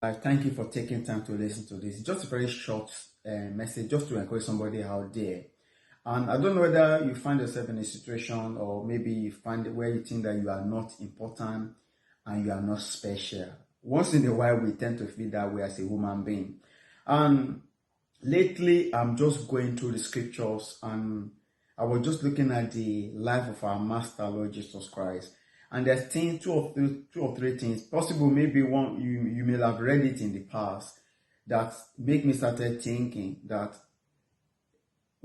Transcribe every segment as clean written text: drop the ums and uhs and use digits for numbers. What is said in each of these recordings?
Thank you for taking time to listen to this. Just a very short message, just to encourage somebody out there. And I don't know whether you find yourself in a situation, or maybe you find where you think that you are not important and you are not special. Once in a while, we tend to feel that way as a human being. And lately, I'm just going through the scriptures, and I was just looking at the life of our Master Lord Jesus Christ. And there's two or three things. Possible, maybe one you may have read it in the past that make me started thinking that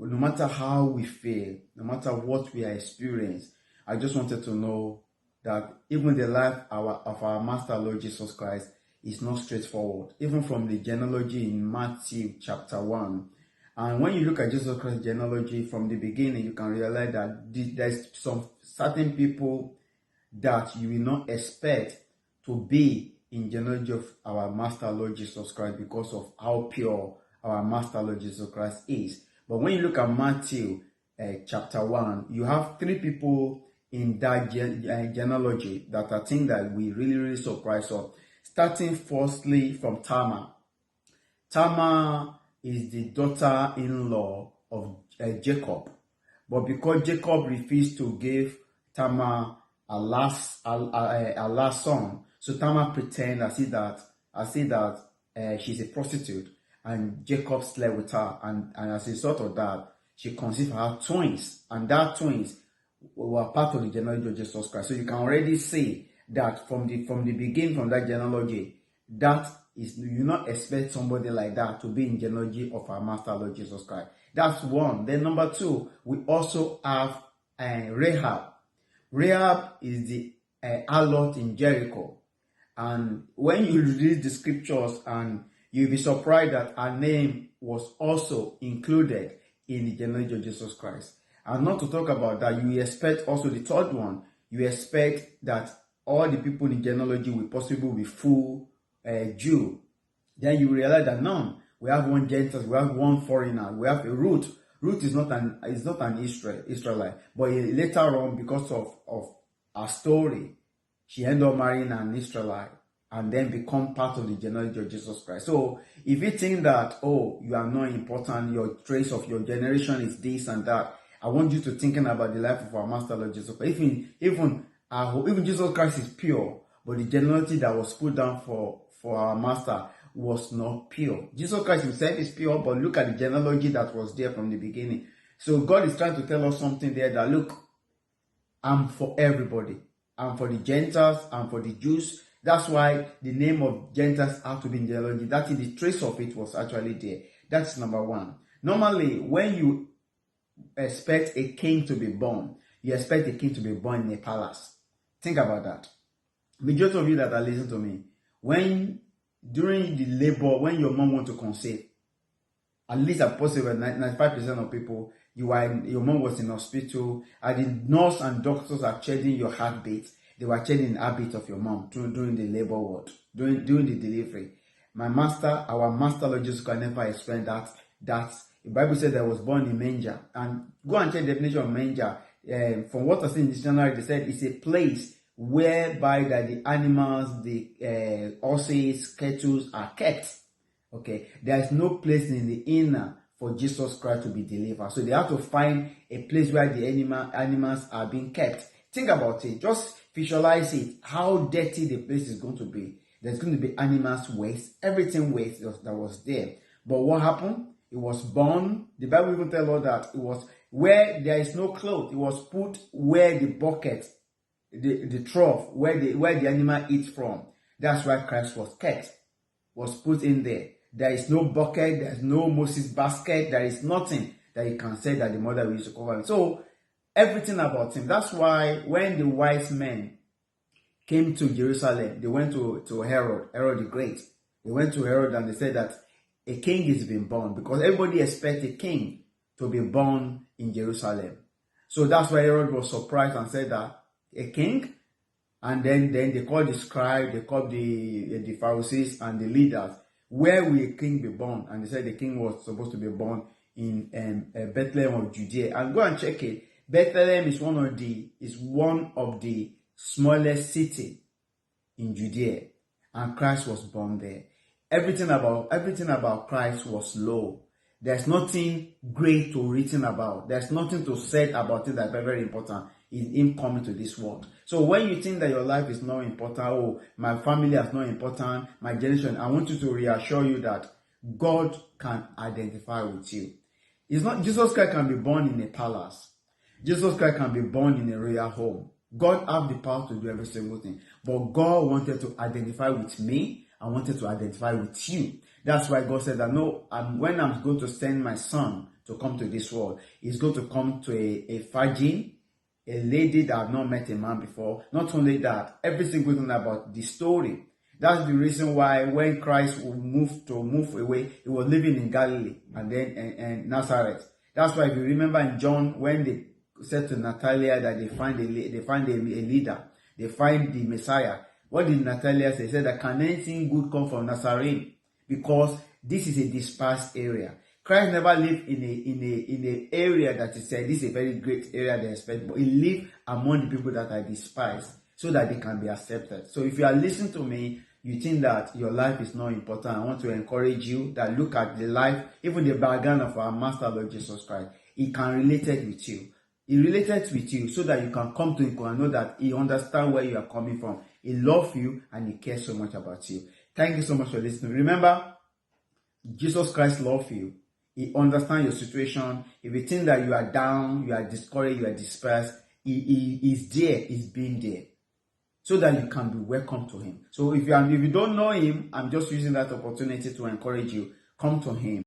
no matter how we feel, no matter what we are experiencing, I just wanted to know that even the life of our Master Lord Jesus Christ is not straightforward. Even from the genealogy in Matthew chapter 1. And when you look at Jesus Christ's genealogy from the beginning, you can realize that there's some certain people that you will not expect to be in genealogy of our Master Lord Jesus Christ because of how pure our Master Lord Jesus Christ is. But when you look at Matthew chapter 1, you have three people in that genealogy that I think that we really surprised us. Starting firstly from Tamar. Tamar is the daughter-in-law of Jacob. But because Jacob refused to give Tamar a last son, so Tamar pretend as if that she's a prostitute, and Jacob slept with her, and as a result of that, she conceived her twins, and that twins were part of the genealogy of Jesus Christ. So you can already see that from the beginning, from that genealogy, that is, you not expect somebody like that to be in genealogy of our Master Lord Jesus Christ. That's one. Then number two, we also have Rahab. Rahab is the harlot in Jericho. And when you read the scriptures, and you'll be surprised that her name was also included in the genealogy of Jesus Christ. And not to talk about that, you expect also the third one, you expect that all the people in genealogy will possibly be full Jew. Then you realize that none. We have one Gentile, we have one foreigner, we have a Ruth. Ruth is not an Israelite, but later on, because of her story, she ended up marrying an Israelite and then become part of the genealogy of Jesus Christ. So if you think that, oh, you are not important, your trace of your generation is this and that, I want you to thinking about the life of our Master Lord Jesus Christ. Even Jesus Christ is pure, but the genealogy that was put down for our Master was not pure. Jesus Christ himself is pure, but look at the genealogy that was there from the beginning. So God is trying to tell us something there, that look, I'm for everybody. I'm for the Gentiles, I'm for the Jews. That's why the name of Gentiles have to be in genealogy. That is, the trace of it was actually there. That's number one. Normally, when you expect a king to be born, you expect a king to be born in a palace. Think about that. Majority of you that are listening to me, during the labor, when your mom wants to conceive, at least a possible 95% of people, your mom was in hospital, and the nurse and doctors are checking your heartbeat. They were checking the heartbeat of your mom during the labor ward, during the delivery. Our Master Lord Jesus Christ never explained that. The Bible said that was born in manger. And go and check the definition of manger. From what I see in the dictionary, they said it's a place whereby that the animals, the horses, cattle are kept. Okay, there is no place in the inner for Jesus Christ to be delivered. So they have to find a place where the animals are being kept. Think about it. Just visualize it. How dirty the place is going to be. There's going to be animals waste, everything waste that was there. But what happened? It was born. The Bible even tells us that it was where there is no cloth. It was put where the bucket, the trough, where the animal eats from. That's why Christ was kept, was put in there. There is no bucket, there is no Moses basket, there is nothing that you can say that the mother will use to cover him. So everything about him. That's why when the wise men came to Jerusalem, they went to Herod the Great. They went to Herod and they said that a king is being born, because everybody expects a king to be born in Jerusalem. So that's why Herod was surprised and said that a king. And then they called the scribe, they called the Pharisees and the leaders. Where will a king be born? And they said the king was supposed to be born in Bethlehem of Judea. And go and check it. Bethlehem is one of the smallest city in Judea, and Christ was born there. everything about Christ was low. There's nothing great to written about. There's nothing to say about it that's very, very important in him coming to this world. So when you think that your life is not important, oh, my family is not important, my generation, I want you to reassure you that God can identify with you. It's not Jesus Christ can be born in a palace. Jesus Christ can be born in a royal home. God has the power to do every single thing. But God wanted to identify with me. I wanted to identify with you. That's why God said that no, when I'm going to send my son to come to this world, he's going to come to a virgin, a lady that have not met a man before. Not only that, every single thing about the story. That's the reason why when Christ would move away, he was living in Galilee and then and Nazareth. That's why if you remember in John, when they said to Natalia that they find a leader, they find the Messiah. What did Natalia say? He said that can anything good come from Nazareth? Because this is a dispersed area. Christ never lived in a area that is said this is a very great area they expect, but he lived among the people that are despised so that they can be accepted. So if you are listening to me, you think that your life is not important, I want to encourage you that look at the life, even the background of our Master Lord Jesus Christ. He can relate it with you. He related with you so that you can come to him and know that he understands where you are coming from. He loves you and he cares so much about you. Thank you so much for listening. Remember, Jesus Christ loves you. He understands your situation. If you think that you are down, you are discouraged, you are dispersed, he is there. He's been there so that you can be welcome to him. So if you don't know him, I'm just using that opportunity to encourage you. Come to him.